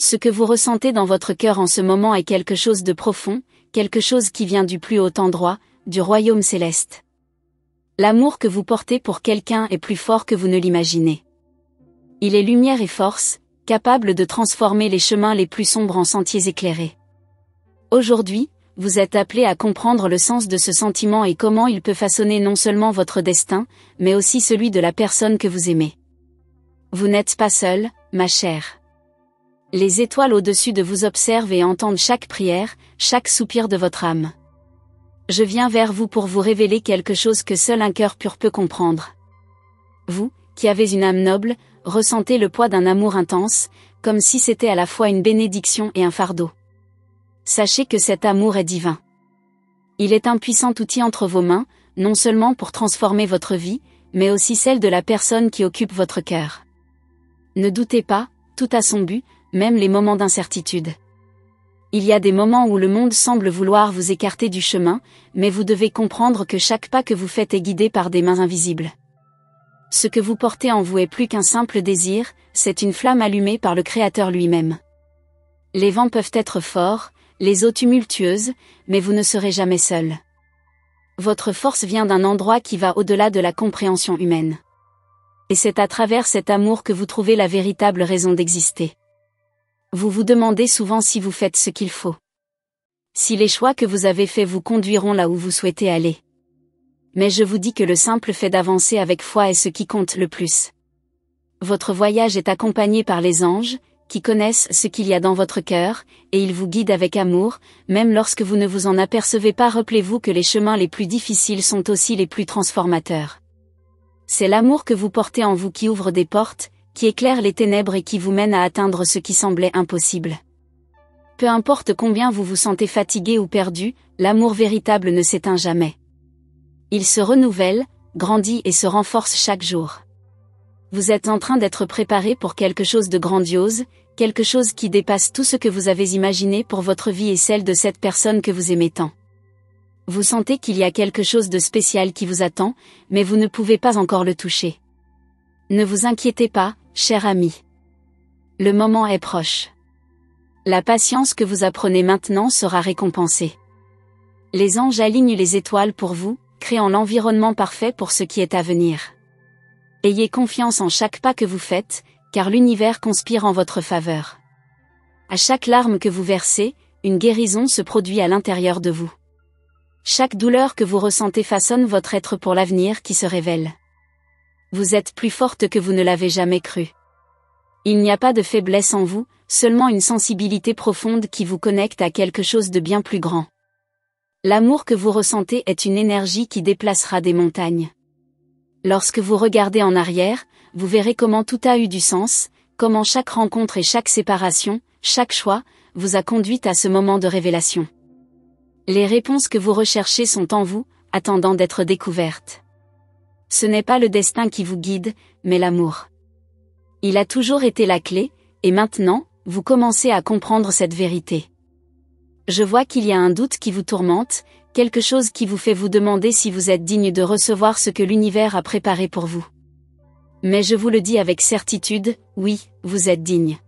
Ce que vous ressentez dans votre cœur en ce moment est quelque chose de profond, quelque chose qui vient du plus haut endroit, du royaume céleste. L'amour que vous portez pour quelqu'un est plus fort que vous ne l'imaginez. Il est lumière et force, capable de transformer les chemins les plus sombres en sentiers éclairés. Aujourd'hui, vous êtes appelé à comprendre le sens de ce sentiment et comment il peut façonner non seulement votre destin, mais aussi celui de la personne que vous aimez. Vous n'êtes pas seul, ma chère. Les étoiles au-dessus de vous observent et entendent chaque prière, chaque soupir de votre âme. Je viens vers vous pour vous révéler quelque chose que seul un cœur pur peut comprendre. Vous, qui avez une âme noble, ressentez le poids d'un amour intense, comme si c'était à la fois une bénédiction et un fardeau. Sachez que cet amour est divin. Il est un puissant outil entre vos mains, non seulement pour transformer votre vie, mais aussi celle de la personne qui occupe votre cœur. Ne doutez pas, tout a son but, même les moments d'incertitude. Il y a des moments où le monde semble vouloir vous écarter du chemin, mais vous devez comprendre que chaque pas que vous faites est guidé par des mains invisibles. Ce que vous portez en vous est plus qu'un simple désir, c'est une flamme allumée par le Créateur lui-même. Les vents peuvent être forts, les eaux tumultueuses, mais vous ne serez jamais seul. Votre force vient d'un endroit qui va au-delà de la compréhension humaine. Et c'est à travers cet amour que vous trouvez la véritable raison d'exister. Vous vous demandez souvent si vous faites ce qu'il faut. Si les choix que vous avez faits vous conduiront là où vous souhaitez aller. Mais je vous dis que le simple fait d'avancer avec foi est ce qui compte le plus. Votre voyage est accompagné par les anges, qui connaissent ce qu'il y a dans votre cœur, et ils vous guident avec amour, même lorsque vous ne vous en apercevez pas. Rappelez-vous que les chemins les plus difficiles sont aussi les plus transformateurs. C'est l'amour que vous portez en vous qui ouvre des portes, qui éclaire les ténèbres et qui vous mène à atteindre ce qui semblait impossible. Peu importe combien vous vous sentez fatigué ou perdu, l'amour véritable ne s'éteint jamais. Il se renouvelle, grandit et se renforce chaque jour. Vous êtes en train d'être préparé pour quelque chose de grandiose, quelque chose qui dépasse tout ce que vous avez imaginé pour votre vie et celle de cette personne que vous aimez tant. Vous sentez qu'il y a quelque chose de spécial qui vous attend, mais vous ne pouvez pas encore le toucher. Ne vous inquiétez pas, cher ami. Le moment est proche. La patience que vous apprenez maintenant sera récompensée. Les anges alignent les étoiles pour vous, créant l'environnement parfait pour ce qui est à venir. Ayez confiance en chaque pas que vous faites, car l'univers conspire en votre faveur. À chaque larme que vous versez, une guérison se produit à l'intérieur de vous. Chaque douleur que vous ressentez façonne votre être pour l'avenir qui se révèle. Vous êtes plus forte que vous ne l'avez jamais cru. Il n'y a pas de faiblesse en vous, seulement une sensibilité profonde qui vous connecte à quelque chose de bien plus grand. L'amour que vous ressentez est une énergie qui déplacera des montagnes. Lorsque vous regardez en arrière, vous verrez comment tout a eu du sens, comment chaque rencontre et chaque séparation, chaque choix, vous a conduite à ce moment de révélation. Les réponses que vous recherchez sont en vous, attendant d'être découvertes. Ce n'est pas le destin qui vous guide, mais l'amour. Il a toujours été la clé, et maintenant, vous commencez à comprendre cette vérité. Je vois qu'il y a un doute qui vous tourmente, quelque chose qui vous fait vous demander si vous êtes digne de recevoir ce que l'univers a préparé pour vous. Mais je vous le dis avec certitude, oui, vous êtes digne.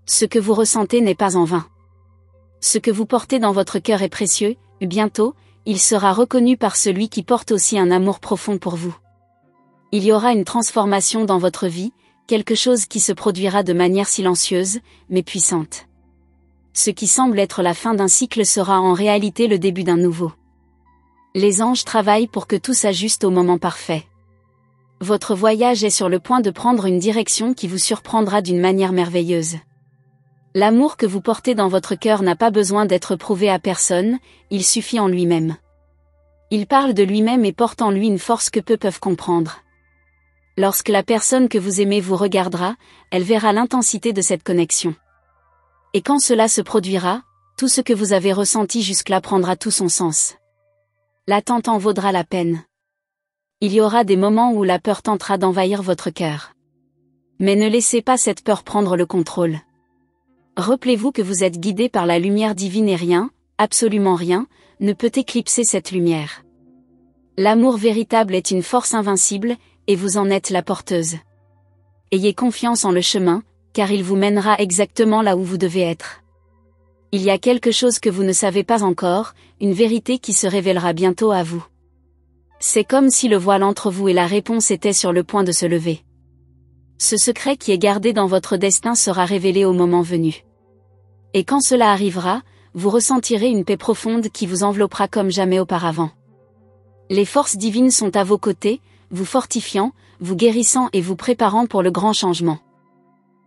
Ce que vous ressentez n'est pas en vain. Ce que vous portez dans votre cœur est précieux, bientôt, il sera reconnu par celui qui porte aussi un amour profond pour vous. Il y aura une transformation dans votre vie, quelque chose qui se produira de manière silencieuse, mais puissante. Ce qui semble être la fin d'un cycle sera en réalité le début d'un nouveau. Les anges travaillent pour que tout s'ajuste au moment parfait. Votre voyage est sur le point de prendre une direction qui vous surprendra d'une manière merveilleuse. L'amour que vous portez dans votre cœur n'a pas besoin d'être prouvé à personne, il suffit en lui-même. Il parle de lui-même et porte en lui une force que peu peuvent comprendre. Lorsque la personne que vous aimez vous regardera, elle verra l'intensité de cette connexion. Et quand cela se produira, tout ce que vous avez ressenti jusque-là prendra tout son sens. L'attente en vaudra la peine. Il y aura des moments où la peur tentera d'envahir votre cœur. Mais ne laissez pas cette peur prendre le contrôle. Rappelez-vous que vous êtes guidé par la lumière divine et rien, absolument rien, ne peut éclipser cette lumière. L'amour véritable est une force invincible, et vous en êtes la porteuse. Ayez confiance en le chemin, car il vous mènera exactement là où vous devez être. Il y a quelque chose que vous ne savez pas encore, une vérité qui se révélera bientôt à vous. C'est comme si le voile entre vous et la réponse était sur le point de se lever. Ce secret qui est gardé dans votre destin sera révélé au moment venu. Et quand cela arrivera, vous ressentirez une paix profonde qui vous enveloppera comme jamais auparavant. Les forces divines sont à vos côtés, vous fortifiant, vous guérissant et vous préparant pour le grand changement.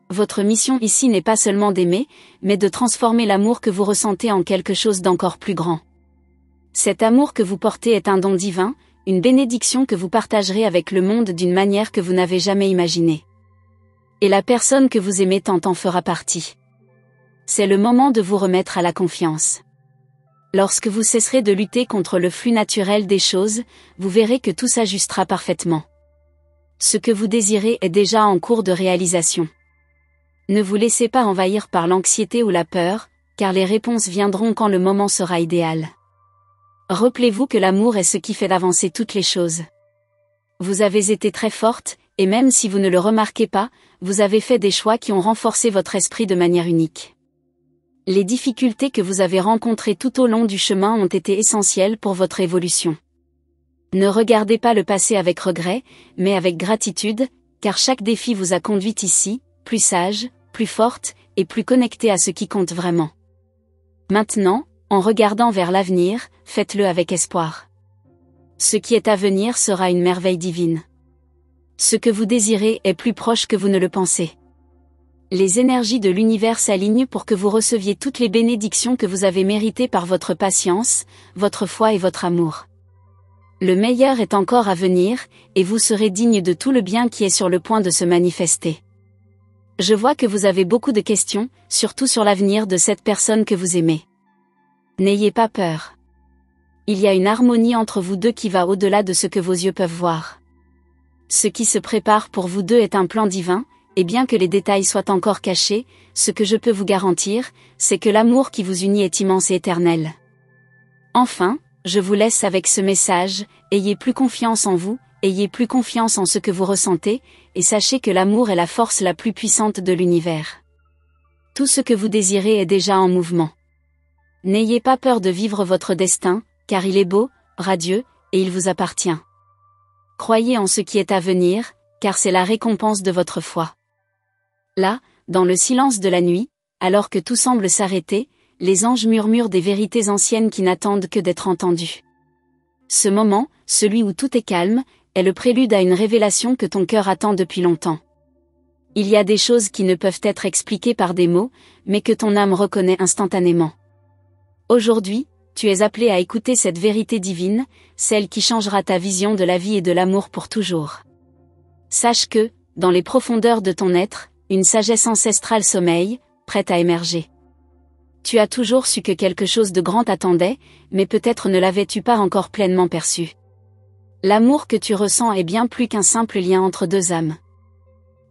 Votre mission ici n'est pas seulement d'aimer, mais de transformer l'amour que vous ressentez en quelque chose d'encore plus grand. Cet amour que vous portez est un don divin, une bénédiction que vous partagerez avec le monde d'une manière que vous n'avez jamais imaginée. Et la personne que vous aimez tant en fera partie. C'est le moment de vous remettre à la confiance. Lorsque vous cesserez de lutter contre le flux naturel des choses, vous verrez que tout s'ajustera parfaitement. Ce que vous désirez est déjà en cours de réalisation. Ne vous laissez pas envahir par l'anxiété ou la peur, car les réponses viendront quand le moment sera idéal. Rappelez-vous que l'amour est ce qui fait avancer toutes les choses. Vous avez été très forte, et même si vous ne le remarquez pas, vous avez fait des choix qui ont renforcé votre esprit de manière unique. Les difficultés que vous avez rencontrées tout au long du chemin ont été essentielles pour votre évolution. Ne regardez pas le passé avec regret, mais avec gratitude, car chaque défi vous a conduite ici, plus sage, plus forte, et plus connectée à ce qui compte vraiment. Maintenant, en regardant vers l'avenir, faites-le avec espoir. Ce qui est à venir sera une merveille divine. Ce que vous désirez est plus proche que vous ne le pensez. Les énergies de l'univers s'alignent pour que vous receviez toutes les bénédictions que vous avez méritées par votre patience, votre foi et votre amour. Le meilleur est encore à venir, et vous serez digne de tout le bien qui est sur le point de se manifester. Je vois que vous avez beaucoup de questions, surtout sur l'avenir de cette personne que vous aimez. N'ayez pas peur. Il y a une harmonie entre vous deux qui va au-delà de ce que vos yeux peuvent voir. Ce qui se prépare pour vous deux est un plan divin, et bien que les détails soient encore cachés, ce que je peux vous garantir, c'est que l'amour qui vous unit est immense et éternel. Enfin, je vous laisse avec ce message, ayez plus confiance en vous, ayez plus confiance en ce que vous ressentez, et sachez que l'amour est la force la plus puissante de l'univers. Tout ce que vous désirez est déjà en mouvement. N'ayez pas peur de vivre votre destin, car il est beau, radieux, et il vous appartient. Croyez en ce qui est à venir, car c'est la récompense de votre foi. Là, dans le silence de la nuit, alors que tout semble s'arrêter, les anges murmurent des vérités anciennes qui n'attendent que d'être entendues. Ce moment, celui où tout est calme, est le prélude à une révélation que ton cœur attend depuis longtemps. Il y a des choses qui ne peuvent être expliquées par des mots, mais que ton âme reconnaît instantanément. Aujourd'hui, tu es appelé à écouter cette vérité divine, celle qui changera ta vision de la vie et de l'amour pour toujours. Sache que, dans les profondeurs de ton être, une sagesse ancestrale sommeille, prête à émerger. Tu as toujours su que quelque chose de grand t'attendait, mais peut-être ne l'avais-tu pas encore pleinement perçu. L'amour que tu ressens est bien plus qu'un simple lien entre deux âmes.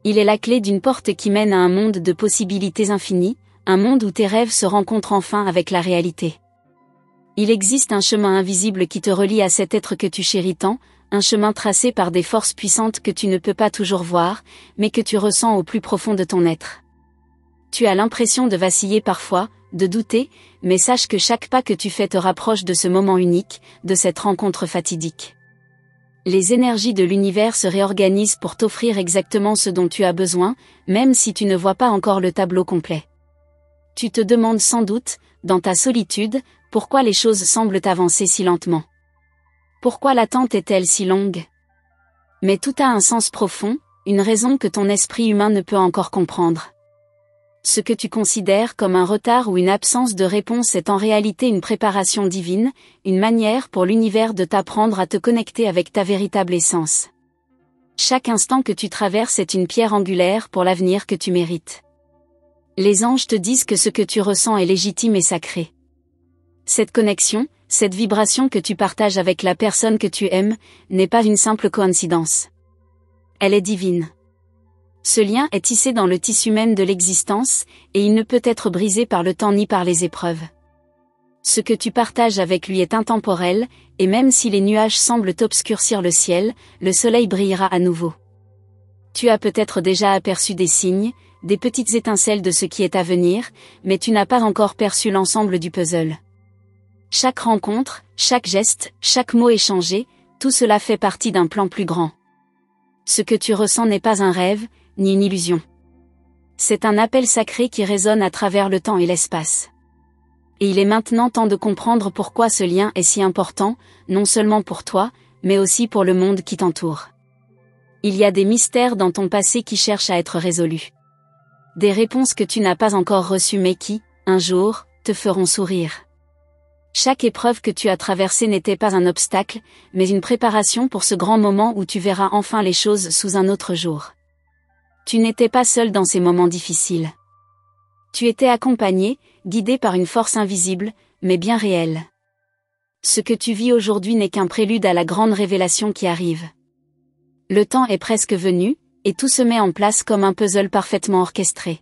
Il est la clé d'une porte qui mène à un monde de possibilités infinies, un monde où tes rêves se rencontrent enfin avec la réalité. Il existe un chemin invisible qui te relie à cet être que tu chéris tant, un chemin tracé par des forces puissantes que tu ne peux pas toujours voir, mais que tu ressens au plus profond de ton être. Tu as l'impression de vaciller parfois, de douter, mais sache que chaque pas que tu fais te rapproche de ce moment unique, de cette rencontre fatidique. Les énergies de l'univers se réorganisent pour t'offrir exactement ce dont tu as besoin, même si tu ne vois pas encore le tableau complet. Tu te demandes sans doute, dans ta solitude, pourquoi les choses semblent avancer si lentement. Pourquoi l'attente est-elle si longue? Mais tout a un sens profond, une raison que ton esprit humain ne peut encore comprendre. Ce que tu considères comme un retard ou une absence de réponse est en réalité une préparation divine, une manière pour l'univers de t'apprendre à te connecter avec ta véritable essence. Chaque instant que tu traverses est une pierre angulaire pour l'avenir que tu mérites. Les anges te disent que ce que tu ressens est légitime et sacré. Cette connexion, cette vibration que tu partages avec la personne que tu aimes, n'est pas une simple coïncidence. Elle est divine. Ce lien est tissé dans le tissu même de l'existence, et il ne peut être brisé par le temps ni par les épreuves. Ce que tu partages avec lui est intemporel, et même si les nuages semblent obscurcir le ciel, le soleil brillera à nouveau. Tu as peut-être déjà aperçu des signes, des petites étincelles de ce qui est à venir, mais tu n'as pas encore perçu l'ensemble du puzzle. Chaque rencontre, chaque geste, chaque mot échangé, tout cela fait partie d'un plan plus grand. Ce que tu ressens n'est pas un rêve, ni une illusion. C'est un appel sacré qui résonne à travers le temps et l'espace. Et il est maintenant temps de comprendre pourquoi ce lien est si important, non seulement pour toi, mais aussi pour le monde qui t'entoure. Il y a des mystères dans ton passé qui cherchent à être résolus. Des réponses que tu n'as pas encore reçues mais qui, un jour, te feront sourire. Chaque épreuve que tu as traversée n'était pas un obstacle, mais une préparation pour ce grand moment où tu verras enfin les choses sous un autre jour. Tu n'étais pas seul dans ces moments difficiles. Tu étais accompagné, guidé par une force invisible, mais bien réelle. Ce que tu vis aujourd'hui n'est qu'un prélude à la grande révélation qui arrive. Le temps est presque venu, et tout se met en place comme un puzzle parfaitement orchestré.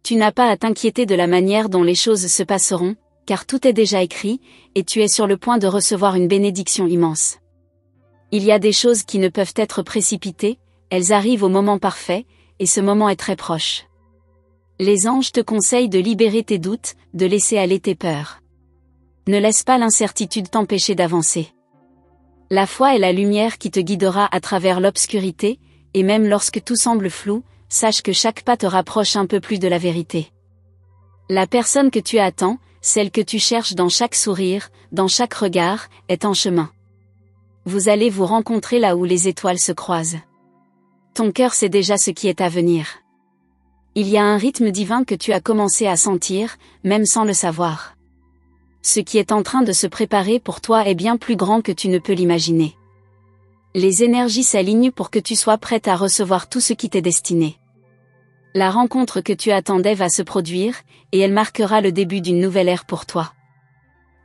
Tu n'as pas à t'inquiéter de la manière dont les choses se passeront, car tout est déjà écrit, et tu es sur le point de recevoir une bénédiction immense. Il y a des choses qui ne peuvent être précipitées, elles arrivent au moment parfait, et ce moment est très proche. Les anges te conseillent de libérer tes doutes, de laisser aller tes peurs. Ne laisse pas l'incertitude t'empêcher d'avancer. La foi est la lumière qui te guidera à travers l'obscurité, et même lorsque tout semble flou, sache que chaque pas te rapproche un peu plus de la vérité. La personne que tu attends, celle que tu cherches dans chaque sourire, dans chaque regard, est en chemin. Vous allez vous rencontrer là où les étoiles se croisent. Ton cœur sait déjà ce qui est à venir. Il y a un rythme divin que tu as commencé à sentir, même sans le savoir. Ce qui est en train de se préparer pour toi est bien plus grand que tu ne peux l'imaginer. Les énergies s'alignent pour que tu sois prête à recevoir tout ce qui t'est destiné. La rencontre que tu attendais va se produire, et elle marquera le début d'une nouvelle ère pour toi.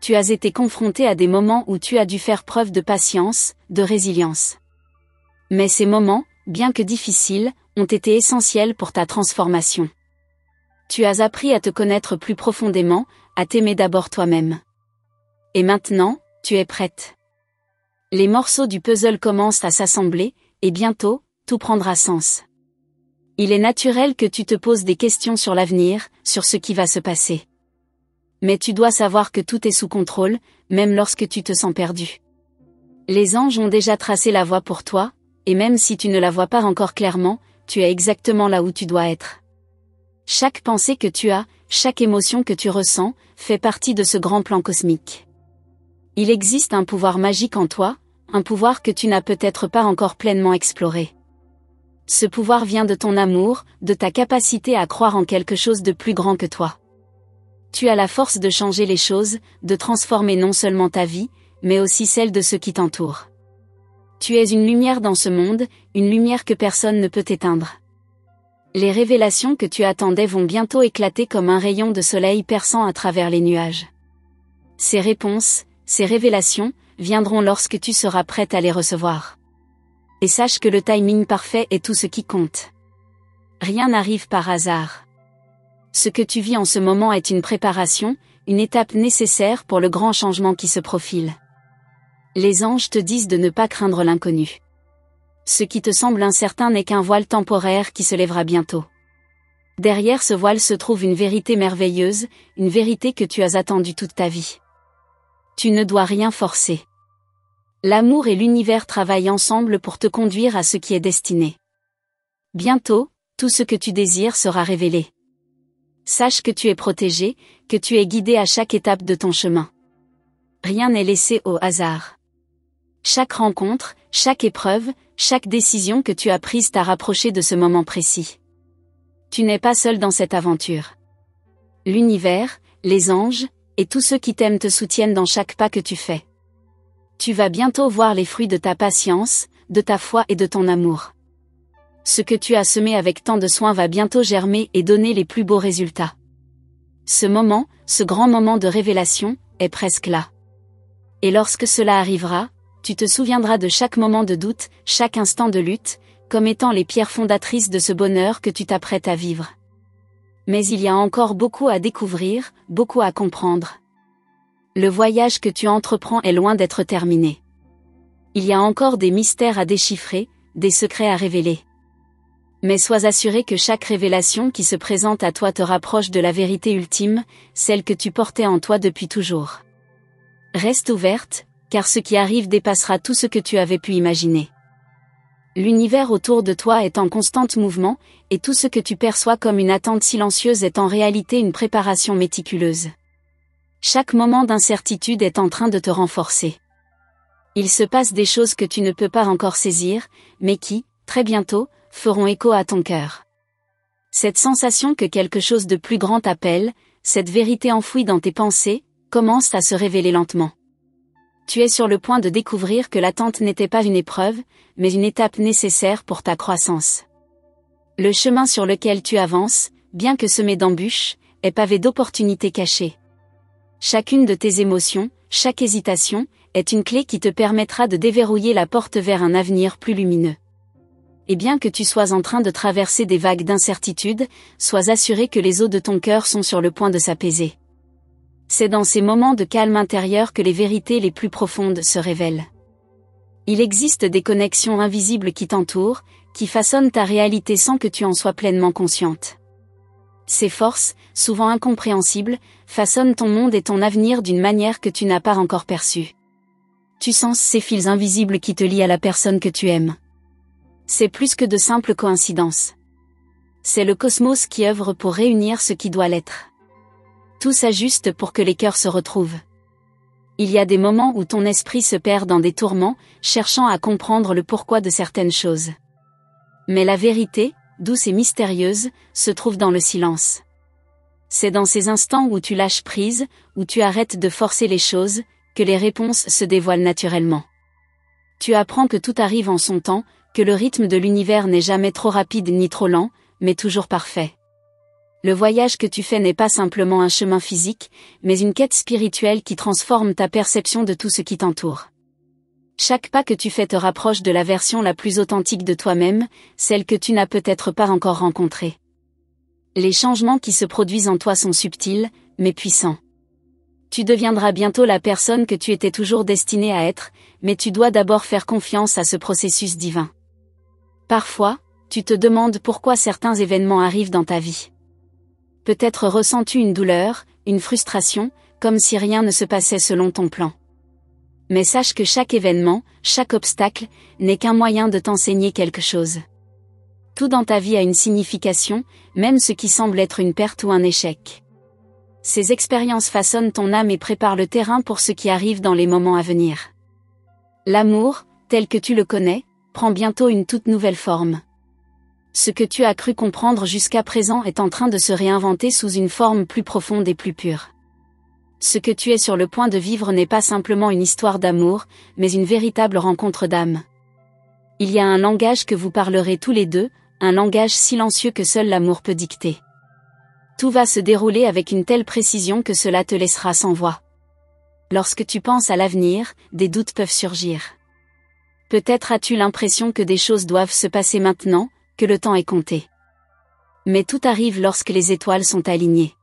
Tu as été confronté à des moments où tu as dû faire preuve de patience, de résilience. Mais ces moments, bien que difficiles, ont été essentiels pour ta transformation. Tu as appris à te connaître plus profondément, à t'aimer d'abord toi-même. Et maintenant, tu es prête. Les morceaux du puzzle commencent à s'assembler, et bientôt, tout prendra sens. Il est naturel que tu te poses des questions sur l'avenir, sur ce qui va se passer. Mais tu dois savoir que tout est sous contrôle, même lorsque tu te sens perdu. Les anges ont déjà tracé la voie pour toi, et même si tu ne la vois pas encore clairement, tu es exactement là où tu dois être. Chaque pensée que tu as, chaque émotion que tu ressens, fait partie de ce grand plan cosmique. Il existe un pouvoir magique en toi, un pouvoir que tu n'as peut-être pas encore pleinement exploré. Ce pouvoir vient de ton amour, de ta capacité à croire en quelque chose de plus grand que toi. Tu as la force de changer les choses, de transformer non seulement ta vie, mais aussi celle de ceux qui t'entourent. Tu es une lumière dans ce monde, une lumière que personne ne peut éteindre. Les révélations que tu attendais vont bientôt éclater comme un rayon de soleil perçant à travers les nuages. Ces réponses, ces révélations, viendront lorsque tu seras prête à les recevoir. Et sache que le timing parfait est tout ce qui compte. Rien n'arrive par hasard. Ce que tu vis en ce moment est une préparation, une étape nécessaire pour le grand changement qui se profile. Les anges te disent de ne pas craindre l'inconnu. Ce qui te semble incertain n'est qu'un voile temporaire qui se lèvera bientôt. Derrière ce voile se trouve une vérité merveilleuse, une vérité que tu as attendue toute ta vie. Tu ne dois rien forcer. L'amour et l'univers travaillent ensemble pour te conduire à ce qui est destiné. Bientôt, tout ce que tu désires sera révélé. Sache que tu es protégé, que tu es guidé à chaque étape de ton chemin. Rien n'est laissé au hasard. Chaque rencontre, chaque épreuve, chaque décision que tu as prise t'a rapproché de ce moment précis. Tu n'es pas seul dans cette aventure. L'univers, les anges, et tous ceux qui t'aiment te soutiennent dans chaque pas que tu fais. Tu vas bientôt voir les fruits de ta patience, de ta foi et de ton amour. Ce que tu as semé avec tant de soin va bientôt germer et donner les plus beaux résultats. Ce moment, ce grand moment de révélation, est presque là. Et lorsque cela arrivera, tu te souviendras de chaque moment de doute, chaque instant de lutte, comme étant les pierres fondatrices de ce bonheur que tu t'apprêtes à vivre. Mais il y a encore beaucoup à découvrir, beaucoup à comprendre. Le voyage que tu entreprends est loin d'être terminé. Il y a encore des mystères à déchiffrer, des secrets à révéler. Mais sois assuré que chaque révélation qui se présente à toi te rapproche de la vérité ultime, celle que tu portais en toi depuis toujours. Reste ouverte, car ce qui arrive dépassera tout ce que tu avais pu imaginer. L'univers autour de toi est en constant mouvement, et tout ce que tu perçois comme une attente silencieuse est en réalité une préparation méticuleuse. Chaque moment d'incertitude est en train de te renforcer. Il se passe des choses que tu ne peux pas encore saisir, mais qui, très bientôt, feront écho à ton cœur. Cette sensation que quelque chose de plus grand t'appelle, cette vérité enfouie dans tes pensées, commence à se révéler lentement. Tu es sur le point de découvrir que l'attente n'était pas une épreuve, mais une étape nécessaire pour ta croissance. Le chemin sur lequel tu avances, bien que semé d'embûches, est pavé d'opportunités cachées. Chacune de tes émotions, chaque hésitation, est une clé qui te permettra de déverrouiller la porte vers un avenir plus lumineux. Et bien que tu sois en train de traverser des vagues d'incertitude, sois assuré que les eaux de ton cœur sont sur le point de s'apaiser. C'est dans ces moments de calme intérieur que les vérités les plus profondes se révèlent. Il existe des connexions invisibles qui t'entourent, qui façonnent ta réalité sans que tu en sois pleinement consciente. Ces forces, souvent incompréhensibles, façonnent ton monde et ton avenir d'une manière que tu n'as pas encore perçue. Tu sens ces fils invisibles qui te lient à la personne que tu aimes. C'est plus que de simples coïncidences. C'est le cosmos qui œuvre pour réunir ce qui doit l'être. Tout s'ajuste pour que les cœurs se retrouvent. Il y a des moments où ton esprit se perd dans des tourments, cherchant à comprendre le pourquoi de certaines choses. Mais la vérité, douce et mystérieuse, se trouve dans le silence. C'est dans ces instants où tu lâches prise, où tu arrêtes de forcer les choses, que les réponses se dévoilent naturellement. Tu apprends que tout arrive en son temps, que le rythme de l'univers n'est jamais trop rapide ni trop lent, mais toujours parfait. Le voyage que tu fais n'est pas simplement un chemin physique, mais une quête spirituelle qui transforme ta perception de tout ce qui t'entoure. Chaque pas que tu fais te rapproche de la version la plus authentique de toi-même, celle que tu n'as peut-être pas encore rencontrée. Les changements qui se produisent en toi sont subtils, mais puissants. Tu deviendras bientôt la personne que tu étais toujours destinée à être, mais tu dois d'abord faire confiance à ce processus divin. Parfois, tu te demandes pourquoi certains événements arrivent dans ta vie. Peut-être ressens-tu une douleur, une frustration, comme si rien ne se passait selon ton plan. Mais sache que chaque événement, chaque obstacle, n'est qu'un moyen de t'enseigner quelque chose. Tout dans ta vie a une signification, même ce qui semble être une perte ou un échec. Ces expériences façonnent ton âme et préparent le terrain pour ce qui arrive dans les moments à venir. L'amour, tel que tu le connais, prend bientôt une toute nouvelle forme. Ce que tu as cru comprendre jusqu'à présent est en train de se réinventer sous une forme plus profonde et plus pure. Ce que tu es sur le point de vivre n'est pas simplement une histoire d'amour, mais une véritable rencontre d'âme. Il y a un langage que vous parlerez tous les deux, un langage silencieux que seul l'amour peut dicter. Tout va se dérouler avec une telle précision que cela te laissera sans voix. Lorsque tu penses à l'avenir, des doutes peuvent surgir. Peut-être as-tu l'impression que des choses doivent se passer maintenant, que le temps est compté. Mais tout arrive lorsque les étoiles sont alignées.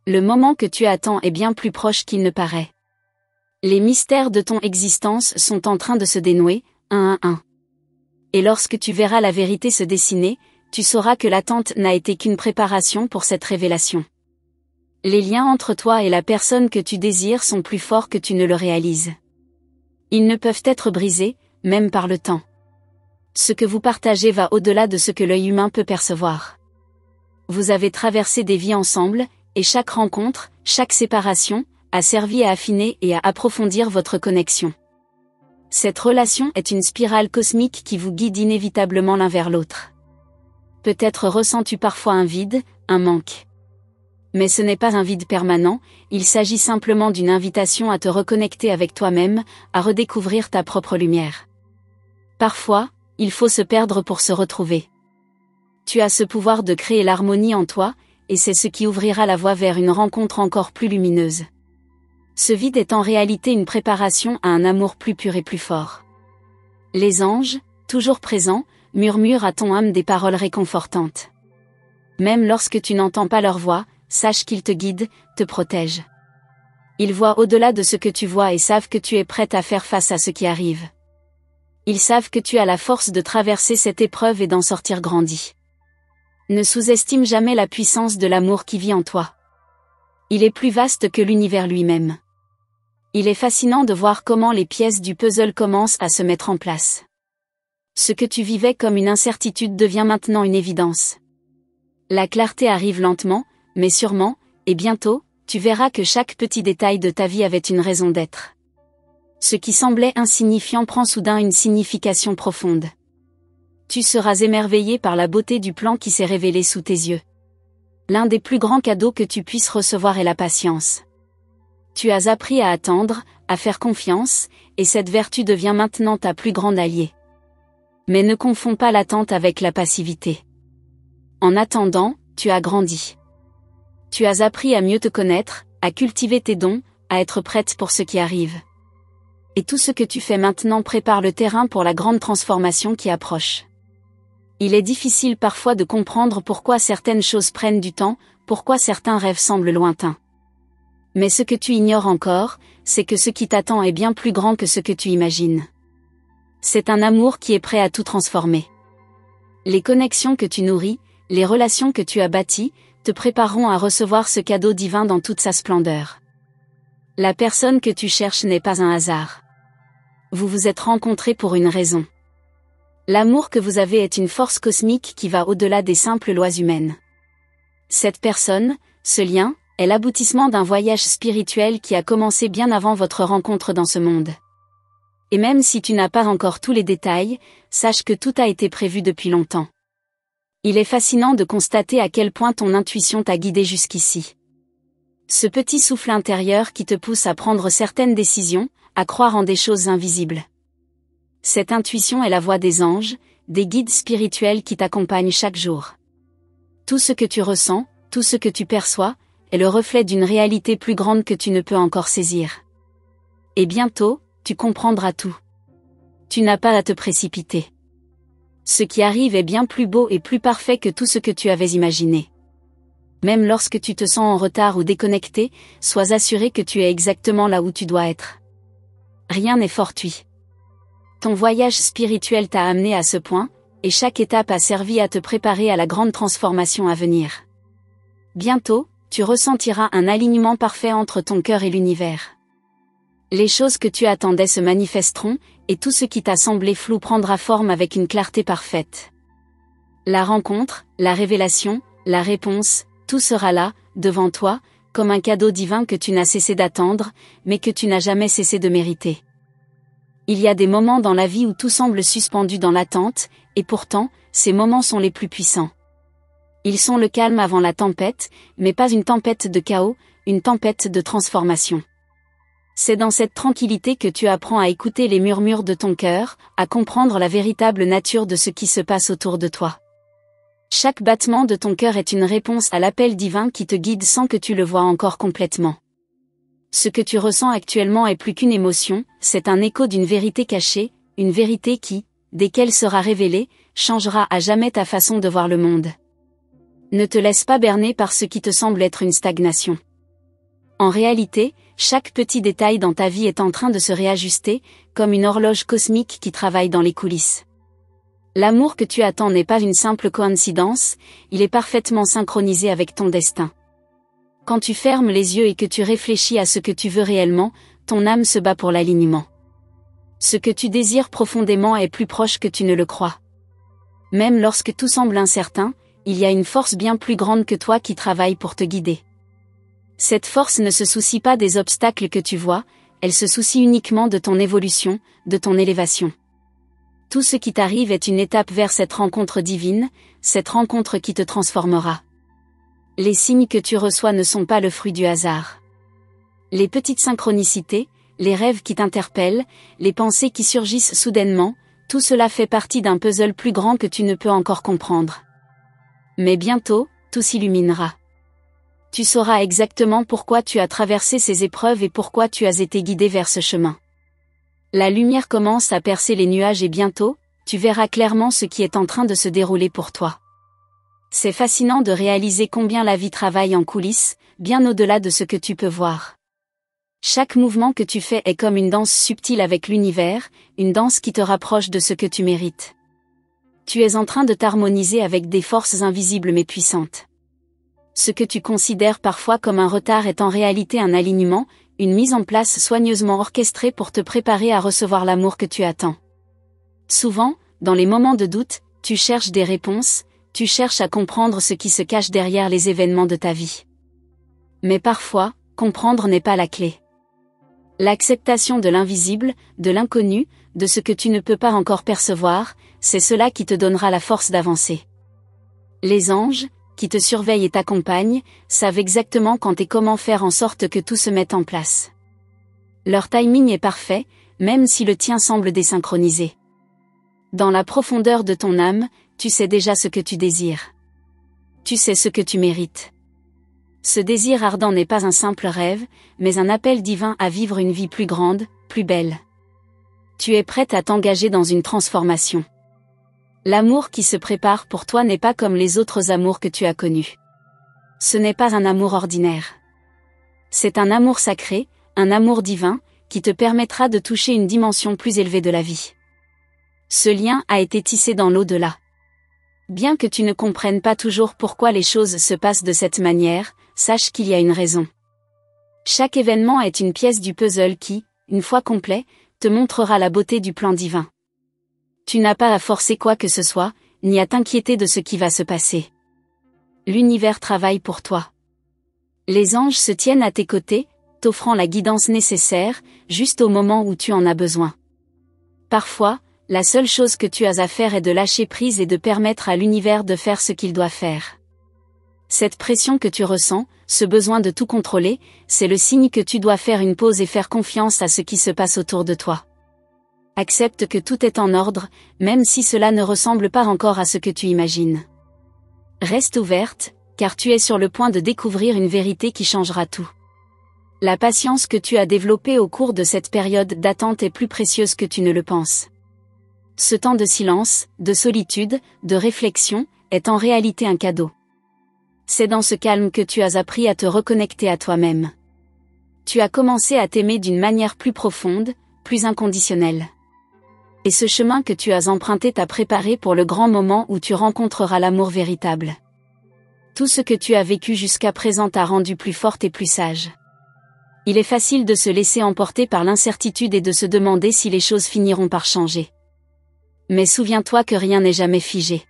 Le moment que tu attends est bien plus proche qu'il ne paraît. Les mystères de ton existence sont en train de se dénouer, un à un. Et lorsque tu verras la vérité se dessiner, tu sauras que l'attente n'a été qu'une préparation pour cette révélation. Les liens entre toi et la personne que tu désires sont plus forts que tu ne le réalises. Ils ne peuvent être brisés, même par le temps. Ce que vous partagez va au-delà de ce que l'œil humain peut percevoir. Vous avez traversé des vies ensemble, et chaque rencontre, chaque séparation, a servi à affiner et à approfondir votre connexion. Cette relation est une spirale cosmique qui vous guide inévitablement l'un vers l'autre. Peut-être ressens-tu parfois un vide, un manque. Mais ce n'est pas un vide permanent, il s'agit simplement d'une invitation à te reconnecter avec toi-même, à redécouvrir ta propre lumière. Parfois, il faut se perdre pour se retrouver. Tu as ce pouvoir de créer l'harmonie en toi, et c'est ce qui ouvrira la voie vers une rencontre encore plus lumineuse. Ce vide est en réalité une préparation à un amour plus pur et plus fort. Les anges, toujours présents, murmurent à ton âme des paroles réconfortantes. Même lorsque tu n'entends pas leur voix, sache qu'ils te guident, te protègent. Ils voient au-delà de ce que tu vois et savent que tu es prête à faire face à ce qui arrive. Ils savent que tu as la force de traverser cette épreuve et d'en sortir grandi. Ne sous-estime jamais la puissance de l'amour qui vit en toi. Il est plus vaste que l'univers lui-même. Il est fascinant de voir comment les pièces du puzzle commencent à se mettre en place. Ce que tu vivais comme une incertitude devient maintenant une évidence. La clarté arrive lentement, mais sûrement, et bientôt, tu verras que chaque petit détail de ta vie avait une raison d'être. Ce qui semblait insignifiant prend soudain une signification profonde. Tu seras émerveillé par la beauté du plan qui s'est révélé sous tes yeux. L'un des plus grands cadeaux que tu puisses recevoir est la patience. Tu as appris à attendre, à faire confiance, et cette vertu devient maintenant ta plus grande alliée. Mais ne confonds pas l'attente avec la passivité. En attendant, tu as grandi. Tu as appris à mieux te connaître, à cultiver tes dons, à être prête pour ce qui arrive. Et tout ce que tu fais maintenant prépare le terrain pour la grande transformation qui approche. Il est difficile parfois de comprendre pourquoi certaines choses prennent du temps, pourquoi certains rêves semblent lointains. Mais ce que tu ignores encore, c'est que ce qui t'attend est bien plus grand que ce que tu imagines. C'est un amour qui est prêt à tout transformer. Les connexions que tu nourris, les relations que tu as bâties, te prépareront à recevoir ce cadeau divin dans toute sa splendeur. La personne que tu cherches n'est pas un hasard. Vous vous êtes rencontrés pour une raison. L'amour que vous avez est une force cosmique qui va au-delà des simples lois humaines. Cette personne, ce lien, est l'aboutissement d'un voyage spirituel qui a commencé bien avant votre rencontre dans ce monde. Et même si tu n'as pas encore tous les détails, sache que tout a été prévu depuis longtemps. Il est fascinant de constater à quel point ton intuition t'a guidé jusqu'ici. Ce petit souffle intérieur qui te pousse à prendre certaines décisions, à croire en des choses invisibles. Cette intuition est la voix des anges, des guides spirituels qui t'accompagnent chaque jour. Tout ce que tu ressens, tout ce que tu perçois, est le reflet d'une réalité plus grande que tu ne peux encore saisir. Et bientôt, tu comprendras tout. Tu n'as pas à te précipiter. Ce qui arrive est bien plus beau et plus parfait que tout ce que tu avais imaginé. Même lorsque tu te sens en retard ou déconnecté, sois assuré que tu es exactement là où tu dois être. Rien n'est fortuit. Ton voyage spirituel t'a amené à ce point, et chaque étape a servi à te préparer à la grande transformation à venir. Bientôt, tu ressentiras un alignement parfait entre ton cœur et l'univers. Les choses que tu attendais se manifesteront, et tout ce qui t'a semblé flou prendra forme avec une clarté parfaite. La rencontre, la révélation, la réponse, tout sera là, devant toi, comme un cadeau divin que tu n'as cessé d'attendre, mais que tu n'as jamais cessé de mériter. Il y a des moments dans la vie où tout semble suspendu dans l'attente, et pourtant, ces moments sont les plus puissants. Ils sont le calme avant la tempête, mais pas une tempête de chaos, une tempête de transformation. C'est dans cette tranquillité que tu apprends à écouter les murmures de ton cœur, à comprendre la véritable nature de ce qui se passe autour de toi. Chaque battement de ton cœur est une réponse à l'appel divin qui te guide sans que tu le vois encore complètement. Ce que tu ressens actuellement est plus qu'une émotion, c'est un écho d'une vérité cachée, une vérité qui, dès qu'elle sera révélée, changera à jamais ta façon de voir le monde. Ne te laisse pas berner par ce qui te semble être une stagnation. En réalité, chaque petit détail dans ta vie est en train de se réajuster, comme une horloge cosmique qui travaille dans les coulisses. L'amour que tu attends n'est pas une simple coïncidence, il est parfaitement synchronisé avec ton destin. Quand tu fermes les yeux et que tu réfléchis à ce que tu veux réellement, ton âme se bat pour l'alignement. Ce que tu désires profondément est plus proche que tu ne le crois. Même lorsque tout semble incertain, il y a une force bien plus grande que toi qui travaille pour te guider. Cette force ne se soucie pas des obstacles que tu vois, elle se soucie uniquement de ton évolution, de ton élévation. Tout ce qui t'arrive est une étape vers cette rencontre divine, cette rencontre qui te transformera. Les signes que tu reçois ne sont pas le fruit du hasard. Les petites synchronicités, les rêves qui t'interpellent, les pensées qui surgissent soudainement, tout cela fait partie d'un puzzle plus grand que tu ne peux encore comprendre. Mais bientôt, tout s'illuminera. Tu sauras exactement pourquoi tu as traversé ces épreuves et pourquoi tu as été guidé vers ce chemin. La lumière commence à percer les nuages et bientôt, tu verras clairement ce qui est en train de se dérouler pour toi. C'est fascinant de réaliser combien la vie travaille en coulisses, bien au-delà de ce que tu peux voir. Chaque mouvement que tu fais est comme une danse subtile avec l'univers, une danse qui te rapproche de ce que tu mérites. Tu es en train de t'harmoniser avec des forces invisibles mais puissantes. Ce que tu considères parfois comme un retard est en réalité un alignement, une mise en place soigneusement orchestrée pour te préparer à recevoir l'amour que tu attends. Souvent, dans les moments de doute, tu cherches des réponses, tu cherches à comprendre ce qui se cache derrière les événements de ta vie. Mais parfois, comprendre n'est pas la clé. L'acceptation de l'invisible, de l'inconnu, de ce que tu ne peux pas encore percevoir, c'est cela qui te donnera la force d'avancer. Les anges, qui te surveillent et t'accompagnent, savent exactement quand et comment faire en sorte que tout se mette en place. Leur timing est parfait, même si le tien semble désynchronisé. Dans la profondeur de ton âme, tu sais déjà ce que tu désires. Tu sais ce que tu mérites. Ce désir ardent n'est pas un simple rêve, mais un appel divin à vivre une vie plus grande, plus belle. Tu es prête à t'engager dans une transformation. L'amour qui se prépare pour toi n'est pas comme les autres amours que tu as connus. Ce n'est pas un amour ordinaire. C'est un amour sacré, un amour divin, qui te permettra de toucher une dimension plus élevée de la vie. Ce lien a été tissé dans l'au-delà. Bien que tu ne comprennes pas toujours pourquoi les choses se passent de cette manière, sache qu'il y a une raison. Chaque événement est une pièce du puzzle qui, une fois complet, te montrera la beauté du plan divin. Tu n'as pas à forcer quoi que ce soit, ni à t'inquiéter de ce qui va se passer. L'univers travaille pour toi. Les anges se tiennent à tes côtés, t'offrant la guidance nécessaire, juste au moment où tu en as besoin. Parfois, la seule chose que tu as à faire est de lâcher prise et de permettre à l'univers de faire ce qu'il doit faire. Cette pression que tu ressens, ce besoin de tout contrôler, c'est le signe que tu dois faire une pause et faire confiance à ce qui se passe autour de toi. Accepte que tout est en ordre, même si cela ne ressemble pas encore à ce que tu imagines. Reste ouverte, car tu es sur le point de découvrir une vérité qui changera tout. La patience que tu as développée au cours de cette période d'attente est plus précieuse que tu ne le penses. Ce temps de silence, de solitude, de réflexion, est en réalité un cadeau. C'est dans ce calme que tu as appris à te reconnecter à toi-même. Tu as commencé à t'aimer d'une manière plus profonde, plus inconditionnelle. Et ce chemin que tu as emprunté t'a préparé pour le grand moment où tu rencontreras l'amour véritable. Tout ce que tu as vécu jusqu'à présent t'a rendu plus forte et plus sage. Il est facile de se laisser emporter par l'incertitude et de se demander si les choses finiront par changer. Mais souviens-toi que rien n'est jamais figé.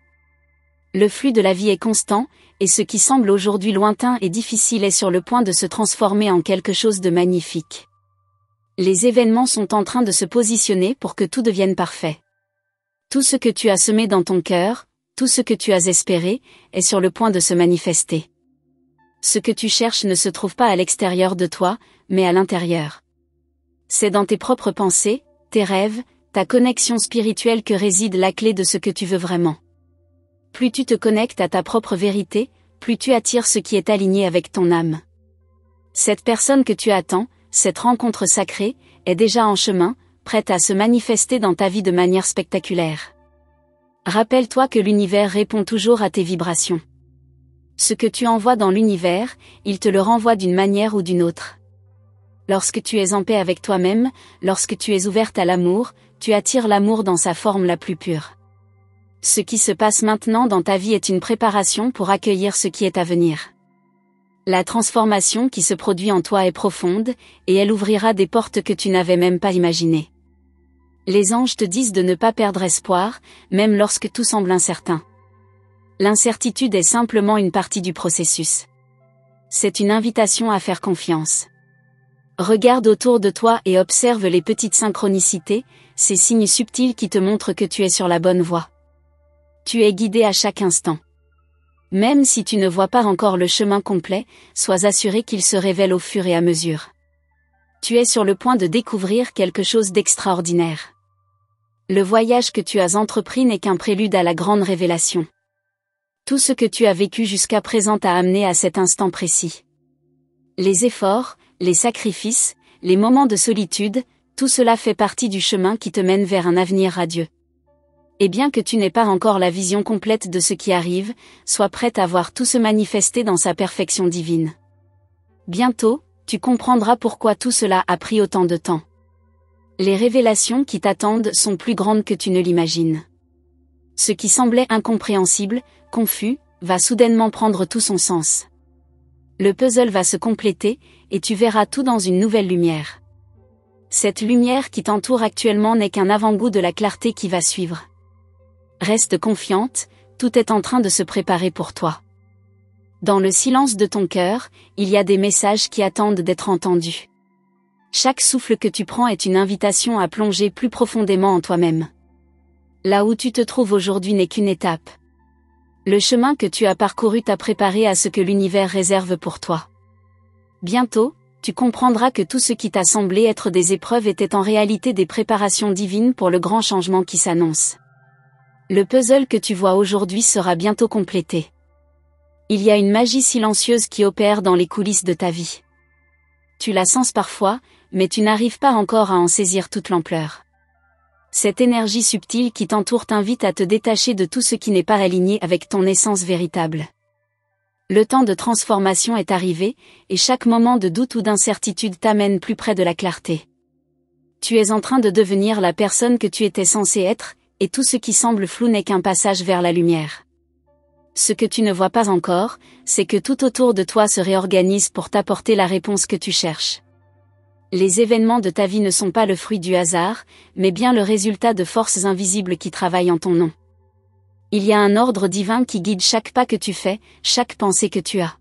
Le flux de la vie est constant, et ce qui semble aujourd'hui lointain et difficile est sur le point de se transformer en quelque chose de magnifique. Les événements sont en train de se positionner pour que tout devienne parfait. Tout ce que tu as semé dans ton cœur, tout ce que tu as espéré, est sur le point de se manifester. Ce que tu cherches ne se trouve pas à l'extérieur de toi, mais à l'intérieur. C'est dans tes propres pensées, tes rêves, ta connexion spirituelle que réside la clé de ce que tu veux vraiment. Plus tu te connectes à ta propre vérité, plus tu attires ce qui est aligné avec ton âme. Cette personne que tu attends, cette rencontre sacrée, est déjà en chemin, prête à se manifester dans ta vie de manière spectaculaire. Rappelle-toi que l'univers répond toujours à tes vibrations. Ce que tu envoies dans l'univers, il te le renvoie d'une manière ou d'une autre. Lorsque tu es en paix avec toi-même, lorsque tu es ouverte à l'amour, tu attires l'amour dans sa forme la plus pure. Ce qui se passe maintenant dans ta vie est une préparation pour accueillir ce qui est à venir. La transformation qui se produit en toi est profonde, et elle ouvrira des portes que tu n'avais même pas imaginées. Les anges te disent de ne pas perdre espoir, même lorsque tout semble incertain. L'incertitude est simplement une partie du processus. C'est une invitation à faire confiance. Regarde autour de toi et observe les petites synchronicités, ces signes subtils qui te montrent que tu es sur la bonne voie. Tu es guidé à chaque instant. Même si tu ne vois pas encore le chemin complet, sois assuré qu'il se révèle au fur et à mesure. Tu es sur le point de découvrir quelque chose d'extraordinaire. Le voyage que tu as entrepris n'est qu'un prélude à la grande révélation. Tout ce que tu as vécu jusqu'à présent t'a amené à cet instant précis. Les efforts, les sacrifices, les moments de solitude, tout cela fait partie du chemin qui te mène vers un avenir radieux. Et bien que tu n'aies pas encore la vision complète de ce qui arrive, sois prête à voir tout se manifester dans sa perfection divine. Bientôt, tu comprendras pourquoi tout cela a pris autant de temps. Les révélations qui t'attendent sont plus grandes que tu ne l'imagines. Ce qui semblait incompréhensible, confus, va soudainement prendre tout son sens. Le puzzle va se compléter, et tu verras tout dans une nouvelle lumière. Cette lumière qui t'entoure actuellement n'est qu'un avant-goût de la clarté qui va suivre. Reste confiante, tout est en train de se préparer pour toi. Dans le silence de ton cœur, il y a des messages qui attendent d'être entendus. Chaque souffle que tu prends est une invitation à plonger plus profondément en toi-même. Là où tu te trouves aujourd'hui n'est qu'une étape. Le chemin que tu as parcouru t'a préparé à ce que l'univers réserve pour toi. Bientôt, tu comprendras que tout ce qui t'a semblé être des épreuves était en réalité des préparations divines pour le grand changement qui s'annonce. Le puzzle que tu vois aujourd'hui sera bientôt complété. Il y a une magie silencieuse qui opère dans les coulisses de ta vie. Tu la sens parfois, mais tu n'arrives pas encore à en saisir toute l'ampleur. Cette énergie subtile qui t'entoure t'invite à te détacher de tout ce qui n'est pas aligné avec ton essence véritable. Le temps de transformation est arrivé, et chaque moment de doute ou d'incertitude t'amène plus près de la clarté. Tu es en train de devenir la personne que tu étais censé être, et tout ce qui semble flou n'est qu'un passage vers la lumière. Ce que tu ne vois pas encore, c'est que tout autour de toi se réorganise pour t'apporter la réponse que tu cherches. Les événements de ta vie ne sont pas le fruit du hasard, mais bien le résultat de forces invisibles qui travaillent en ton nom. Il y a un ordre divin qui guide chaque pas que tu fais, chaque pensée que tu as.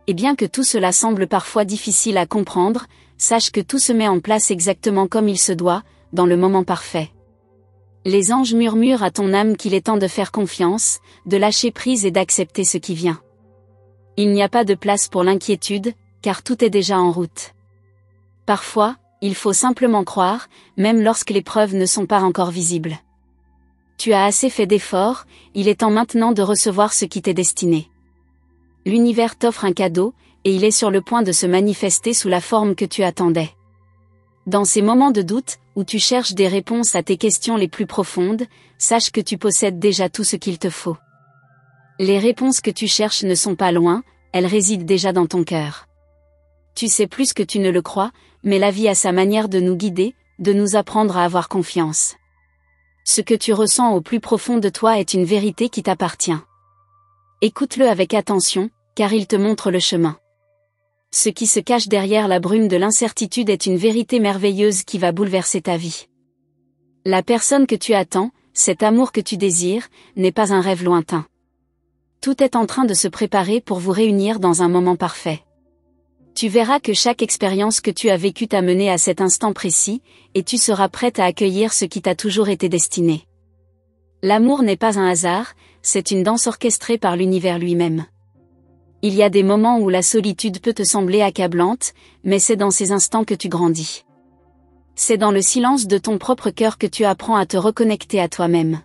Et bien que tout cela semble parfois difficile à comprendre, sache que tout se met en place exactement comme il se doit, dans le moment parfait. Les anges murmurent à ton âme qu'il est temps de faire confiance, de lâcher prise et d'accepter ce qui vient. Il n'y a pas de place pour l'inquiétude, car tout est déjà en route. Parfois, il faut simplement croire, même lorsque les preuves ne sont pas encore visibles. Tu as assez fait d'efforts, il est temps maintenant de recevoir ce qui t'est destiné. L'univers t'offre un cadeau, et il est sur le point de se manifester sous la forme que tu attendais. Dans ces moments de doute, où tu cherches des réponses à tes questions les plus profondes, sache que tu possèdes déjà tout ce qu'il te faut. Les réponses que tu cherches ne sont pas loin, elles résident déjà dans ton cœur. Tu sais plus que tu ne le crois, mais la vie a sa manière de nous guider, de nous apprendre à avoir confiance. Ce que tu ressens au plus profond de toi est une vérité qui t'appartient. Écoute-le avec attention, car il te montre le chemin. Ce qui se cache derrière la brume de l'incertitude est une vérité merveilleuse qui va bouleverser ta vie. La personne que tu attends, cet amour que tu désires, n'est pas un rêve lointain. Tout est en train de se préparer pour vous réunir dans un moment parfait. Tu verras que chaque expérience que tu as vécue t'a mené à cet instant précis, et tu seras prête à accueillir ce qui t'a toujours été destiné. L'amour n'est pas un hasard, c'est une danse orchestrée par l'univers lui-même. Il y a des moments où la solitude peut te sembler accablante, mais c'est dans ces instants que tu grandis. C'est dans le silence de ton propre cœur que tu apprends à te reconnecter à toi-même.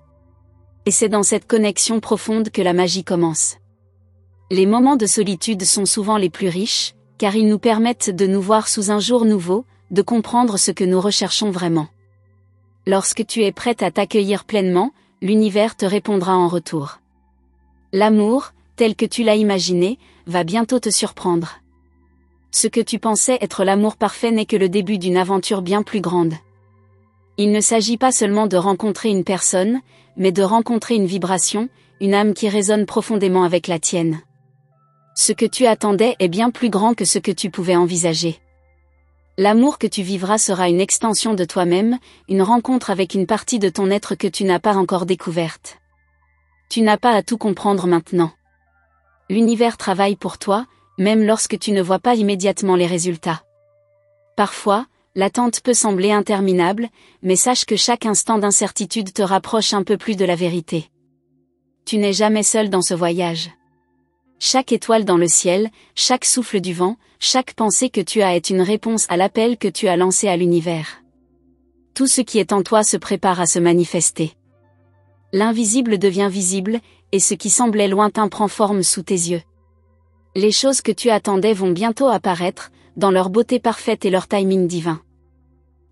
Et c'est dans cette connexion profonde que la magie commence. Les moments de solitude sont souvent les plus riches, car ils nous permettent de nous voir sous un jour nouveau, de comprendre ce que nous recherchons vraiment. Lorsque tu es prête à t'accueillir pleinement, l'univers te répondra en retour. L'amour, tel que tu l'as imaginé, va bientôt te surprendre. Ce que tu pensais être l'amour parfait n'est que le début d'une aventure bien plus grande. Il ne s'agit pas seulement de rencontrer une personne, mais de rencontrer une vibration, une âme qui résonne profondément avec la tienne. Ce que tu attendais est bien plus grand que ce que tu pouvais envisager. L'amour que tu vivras sera une extension de toi-même, une rencontre avec une partie de ton être que tu n'as pas encore découverte. Tu n'as pas à tout comprendre maintenant. L'univers travaille pour toi, même lorsque tu ne vois pas immédiatement les résultats. Parfois, l'attente peut sembler interminable, mais sache que chaque instant d'incertitude te rapproche un peu plus de la vérité. Tu n'es jamais seul dans ce voyage. Chaque étoile dans le ciel, chaque souffle du vent, chaque pensée que tu as est une réponse à l'appel que tu as lancé à l'univers. Tout ce qui est en toi se prépare à se manifester. L'invisible devient visible, et ce qui semblait lointain prend forme sous tes yeux. Les choses que tu attendais vont bientôt apparaître, dans leur beauté parfaite et leur timing divin.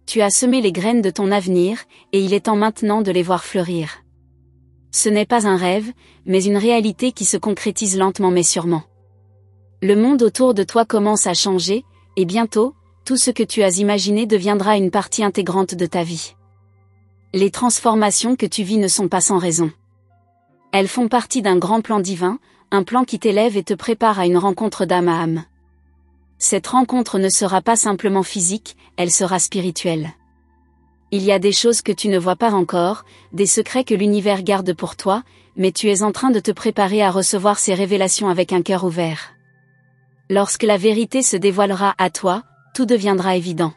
Tu as semé les graines de ton avenir, et il est temps maintenant de les voir fleurir. Ce n'est pas un rêve, mais une réalité qui se concrétise lentement mais sûrement. Le monde autour de toi commence à changer, Et bientôt, tout ce que tu as imaginé deviendra une partie intégrante de ta vie. Les transformations que tu vis ne sont pas sans raison. Elles font partie d'un grand plan divin, un plan qui t'élève et te prépare à une rencontre d'âme à âme. Cette rencontre ne sera pas simplement physique, elle sera spirituelle. Il y a des choses que tu ne vois pas encore, des secrets que l'univers garde pour toi, mais tu es en train de te préparer à recevoir ces révélations avec un cœur ouvert. Lorsque la vérité se dévoilera à toi, tout deviendra évident.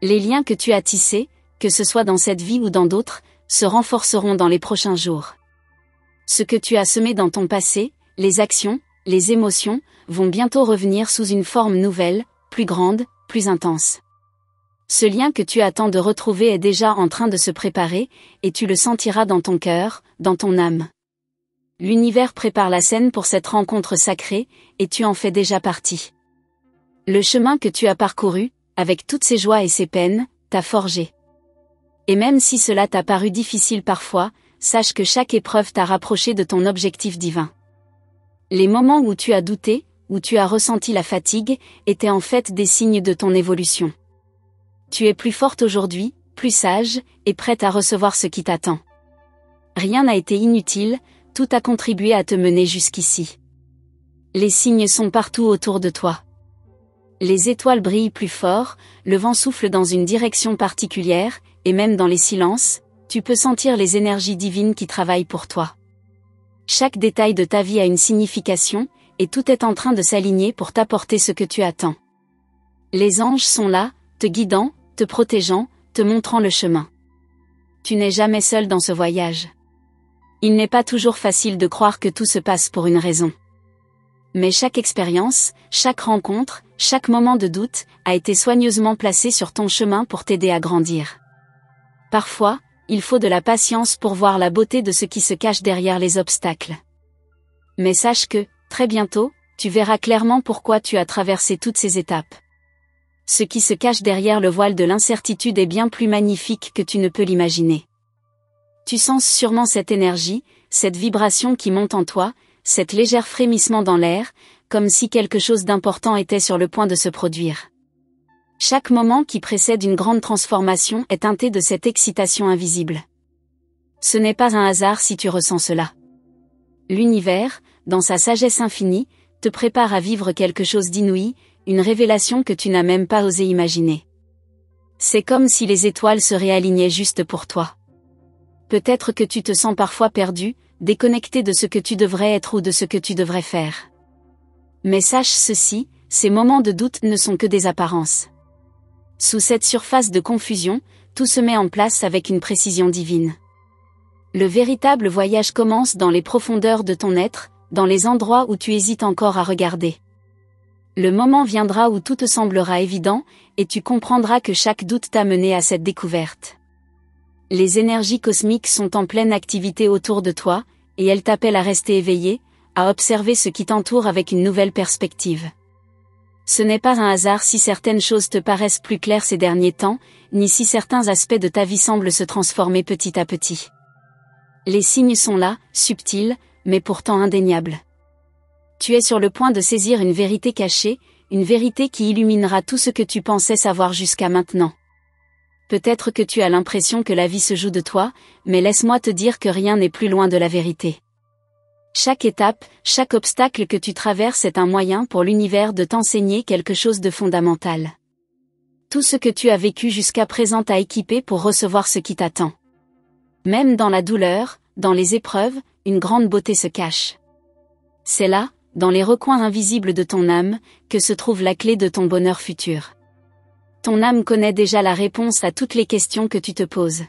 Les liens que tu as tissés, que ce soit dans cette vie ou dans d'autres, se renforceront dans les prochains jours. Ce que tu as semé dans ton passé, les actions, les émotions, vont bientôt revenir sous une forme nouvelle, plus grande, plus intense. Ce lien que tu attends de retrouver est déjà en train de se préparer, et tu le sentiras dans ton cœur, dans ton âme. L'univers prépare la scène pour cette rencontre sacrée, et tu en fais déjà partie. Le chemin que tu as parcouru, avec toutes ses joies et ses peines, t'a forgé. Et même si cela t'a paru difficile parfois, sache que chaque épreuve t'a rapproché de ton objectif divin. Les moments où tu as douté, où tu as ressenti la fatigue, étaient en fait des signes de ton évolution. Tu es plus forte aujourd'hui, plus sage, et prête à recevoir ce qui t'attend. Rien n'a été inutile, tout a contribué à te mener jusqu'ici. Les signes sont partout autour de toi. Les étoiles brillent plus fort, le vent souffle dans une direction particulière, et même dans les silences, tu peux sentir les énergies divines qui travaillent pour toi. Chaque détail de ta vie a une signification, et tout est en train de s'aligner pour t'apporter ce que tu attends. Les anges sont là, te guidant, te protégeant, te montrant le chemin. Tu n'es jamais seul dans ce voyage. Il n'est pas toujours facile de croire que tout se passe pour une raison. Mais chaque expérience, chaque rencontre, chaque moment de doute, a été soigneusement placé sur ton chemin pour t'aider à grandir. Parfois, il faut de la patience pour voir la beauté de ce qui se cache derrière les obstacles. Mais sache que, très bientôt, tu verras clairement pourquoi tu as traversé toutes ces étapes. Ce qui se cache derrière le voile de l'incertitude est bien plus magnifique que tu ne peux l'imaginer. Tu sens sûrement cette énergie, cette vibration qui monte en toi, cet léger frémissement dans l'air, comme si quelque chose d'important était sur le point de se produire. Chaque moment qui précède une grande transformation est teinté de cette excitation invisible. Ce n'est pas un hasard si tu ressens cela. L'univers, dans sa sagesse infinie, te prépare à vivre quelque chose d'inouï, une révélation que tu n'as même pas osé imaginer. C'est comme si les étoiles se réalignaient juste pour toi. Peut-être que tu te sens parfois perdu, déconnecté de ce que tu devrais être ou de ce que tu devrais faire. Mais sache ceci, ces moments de doute ne sont que des apparences. Sous cette surface de confusion, tout se met en place avec une précision divine. Le véritable voyage commence dans les profondeurs de ton être, dans les endroits où tu hésites encore à regarder. Le moment viendra où tout te semblera évident, et tu comprendras que chaque doute t'a mené à cette découverte. Les énergies cosmiques sont en pleine activité autour de toi, et elles t'appellent à rester éveillé, à observer ce qui t'entoure avec une nouvelle perspective. Ce n'est pas un hasard si certaines choses te paraissent plus claires ces derniers temps, ni si certains aspects de ta vie semblent se transformer petit à petit. Les signes sont là, subtils, mais pourtant indéniables. Tu es sur le point de saisir une vérité cachée, une vérité qui illuminera tout ce que tu pensais savoir jusqu'à maintenant. Peut-être que tu as l'impression que la vie se joue de toi, mais laisse-moi te dire que rien n'est plus loin de la vérité. Chaque étape, chaque obstacle que tu traverses est un moyen pour l'univers de t'enseigner quelque chose de fondamental. Tout ce que tu as vécu jusqu'à présent t'a équipé pour recevoir ce qui t'attend. Même dans la douleur, dans les épreuves, une grande beauté se cache. C'est là, dans les recoins invisibles de ton âme, que se trouve la clé de ton bonheur futur. Ton âme connaît déjà la réponse à toutes les questions que tu te poses.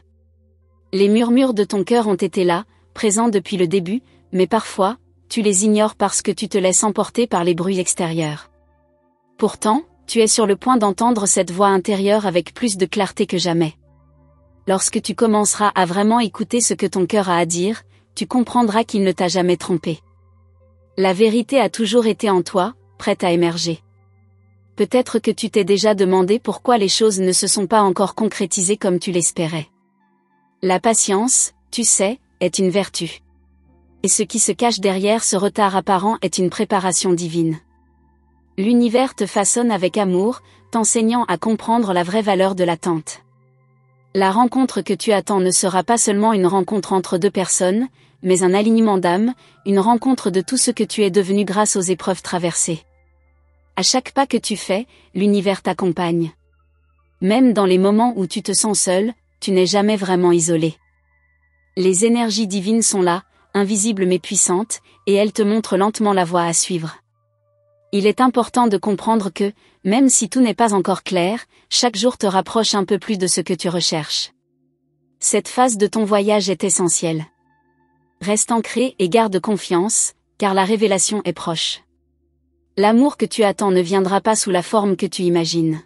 Les murmures de ton cœur ont été là, présents depuis le début, mais parfois, tu les ignores parce que tu te laisses emporter par les bruits extérieurs. Pourtant, tu es sur le point d'entendre cette voix intérieure avec plus de clarté que jamais. Lorsque tu commenceras à vraiment écouter ce que ton cœur a à dire, tu comprendras qu'il ne t'a jamais trompé. La vérité a toujours été en toi, prête à émerger. Peut-être que tu t'es déjà demandé pourquoi les choses ne se sont pas encore concrétisées comme tu l'espérais. La patience, tu sais, est une vertu. Et ce qui se cache derrière ce retard apparent est une préparation divine. L'univers te façonne avec amour, t'enseignant à comprendre la vraie valeur de l'attente. La rencontre que tu attends ne sera pas seulement une rencontre entre deux personnes, mais un alignement d'âme, une rencontre de tout ce que tu es devenu grâce aux épreuves traversées. À chaque pas que tu fais, l'univers t'accompagne. Même dans les moments où tu te sens seul, tu n'es jamais vraiment isolé. Les énergies divines sont là, invisibles mais puissantes, et elles te montrent lentement la voie à suivre. Il est important de comprendre que, même si tout n'est pas encore clair, chaque jour te rapproche un peu plus de ce que tu recherches. Cette phase de ton voyage est essentielle. Reste ancré et garde confiance, car la révélation est proche. L'amour que tu attends ne viendra pas sous la forme que tu imagines.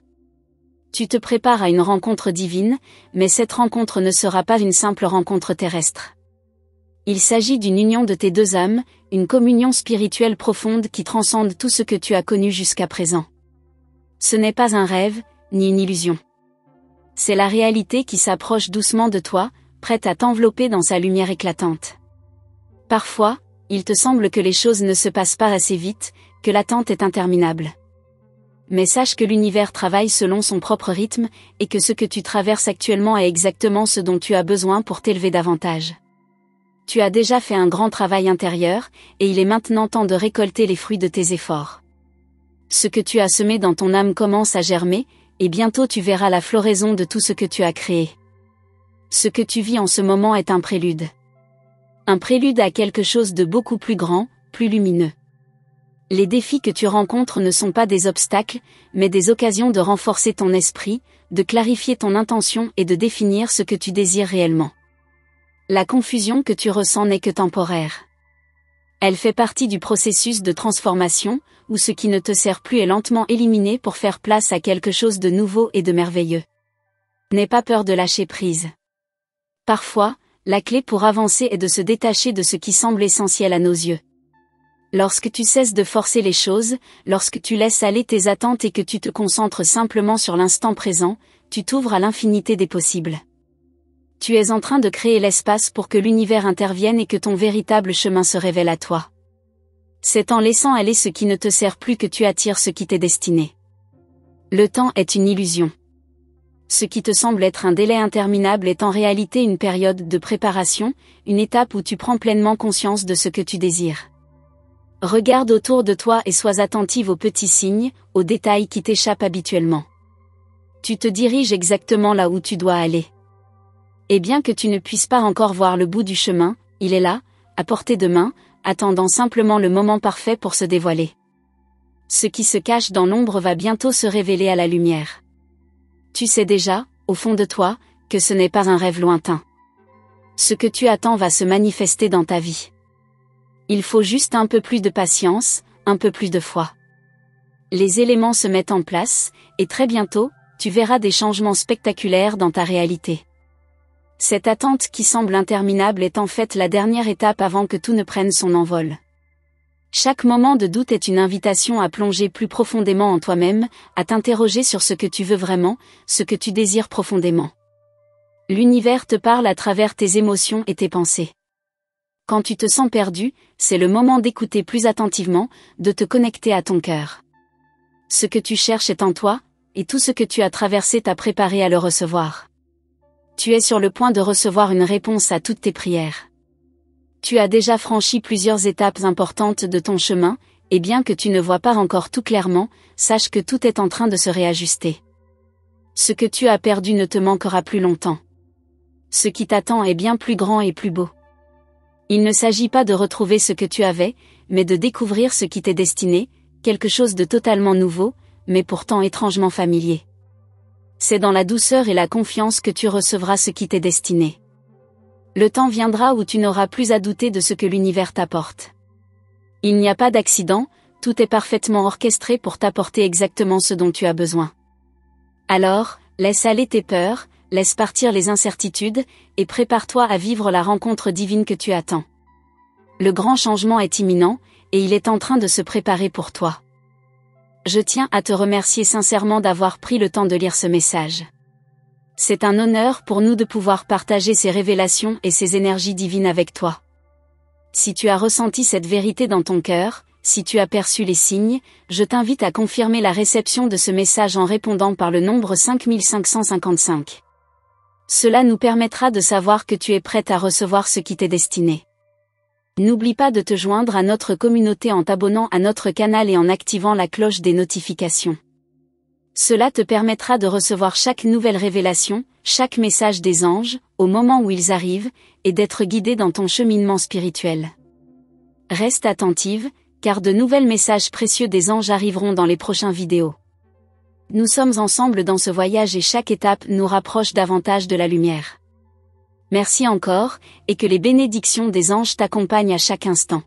Tu te prépares à une rencontre divine, mais cette rencontre ne sera pas une simple rencontre terrestre. Il s'agit d'une union de tes deux âmes, une communion spirituelle profonde qui transcende tout ce que tu as connu jusqu'à présent. Ce n'est pas un rêve, ni une illusion. C'est la réalité qui s'approche doucement de toi, prête à t'envelopper dans sa lumière éclatante. Parfois, il te semble que les choses ne se passent pas assez vite, que l'attente est interminable. Mais sache que l'univers travaille selon son propre rythme, et que ce que tu traverses actuellement est exactement ce dont tu as besoin pour t'élever davantage. Tu as déjà fait un grand travail intérieur, et il est maintenant temps de récolter les fruits de tes efforts. Ce que tu as semé dans ton âme commence à germer, et bientôt tu verras la floraison de tout ce que tu as créé. Ce que tu vis en ce moment est un prélude. Un prélude à quelque chose de beaucoup plus grand, plus lumineux. Les défis que tu rencontres ne sont pas des obstacles, mais des occasions de renforcer ton esprit, de clarifier ton intention et de définir ce que tu désires réellement. La confusion que tu ressens n'est que temporaire. Elle fait partie du processus de transformation, où ce qui ne te sert plus est lentement éliminé pour faire place à quelque chose de nouveau et de merveilleux. N'aie pas peur de lâcher prise. Parfois, la clé pour avancer est de se détacher de ce qui semble essentiel à nos yeux. Lorsque tu cesses de forcer les choses, lorsque tu laisses aller tes attentes et que tu te concentres simplement sur l'instant présent, tu t'ouvres à l'infinité des possibles. Tu es en train de créer l'espace pour que l'univers intervienne et que ton véritable chemin se révèle à toi. C'est en laissant aller ce qui ne te sert plus que tu attires ce qui t'est destiné. Le temps est une illusion. Ce qui te semble être un délai interminable est en réalité une période de préparation, une étape où tu prends pleinement conscience de ce que tu désires. Regarde autour de toi et sois attentive aux petits signes, aux détails qui t'échappent habituellement. Tu te diriges exactement là où tu dois aller. Et bien que tu ne puisses pas encore voir le bout du chemin, il est là, à portée de main, attendant simplement le moment parfait pour se dévoiler. Ce qui se cache dans l'ombre va bientôt se révéler à la lumière. Tu sais déjà, au fond de toi, que ce n'est pas un rêve lointain. Ce que tu attends va se manifester dans ta vie. Il faut juste un peu plus de patience, un peu plus de foi. Les éléments se mettent en place, et très bientôt, tu verras des changements spectaculaires dans ta réalité. Cette attente qui semble interminable est en fait la dernière étape avant que tout ne prenne son envol. Chaque moment de doute est une invitation à plonger plus profondément en toi-même, à t'interroger sur ce que tu veux vraiment, ce que tu désires profondément. L'univers te parle à travers tes émotions et tes pensées. Quand tu te sens perdu, c'est le moment d'écouter plus attentivement, de te connecter à ton cœur. Ce que tu cherches est en toi, et tout ce que tu as traversé t'a préparé à le recevoir. Tu es sur le point de recevoir une réponse à toutes tes prières. Tu as déjà franchi plusieurs étapes importantes de ton chemin, et bien que tu ne vois pas encore tout clairement, sache que tout est en train de se réajuster. Ce que tu as perdu ne te manquera plus longtemps. Ce qui t'attend est bien plus grand et plus beau. Il ne s'agit pas de retrouver ce que tu avais, mais de découvrir ce qui t'est destiné, quelque chose de totalement nouveau, mais pourtant étrangement familier. C'est dans la douceur et la confiance que tu recevras ce qui t'est destiné. Le temps viendra où tu n'auras plus à douter de ce que l'univers t'apporte. Il n'y a pas d'accident, tout est parfaitement orchestré pour t'apporter exactement ce dont tu as besoin. Alors, laisse aller tes peurs, laisse partir les incertitudes, et prépare-toi à vivre la rencontre divine que tu attends. Le grand changement est imminent, et il est en train de se préparer pour toi. Je tiens à te remercier sincèrement d'avoir pris le temps de lire ce message. C'est un honneur pour nous de pouvoir partager ces révélations et ces énergies divines avec toi. Si tu as ressenti cette vérité dans ton cœur, si tu as perçu les signes, je t'invite à confirmer la réception de ce message en répondant par le nombre 5555. Cela nous permettra de savoir que tu es prête à recevoir ce qui t'est destiné. N'oublie pas de te joindre à notre communauté en t'abonnant à notre canal et en activant la cloche des notifications. Cela te permettra de recevoir chaque nouvelle révélation, chaque message des anges, au moment où ils arrivent, et d'être guidé dans ton cheminement spirituel. Reste attentive, car de nouvelles messages précieux des anges arriveront dans les prochaines vidéos. Nous sommes ensemble dans ce voyage et chaque étape nous rapproche davantage de la lumière. Merci encore, et que les bénédictions des anges t'accompagnent à chaque instant.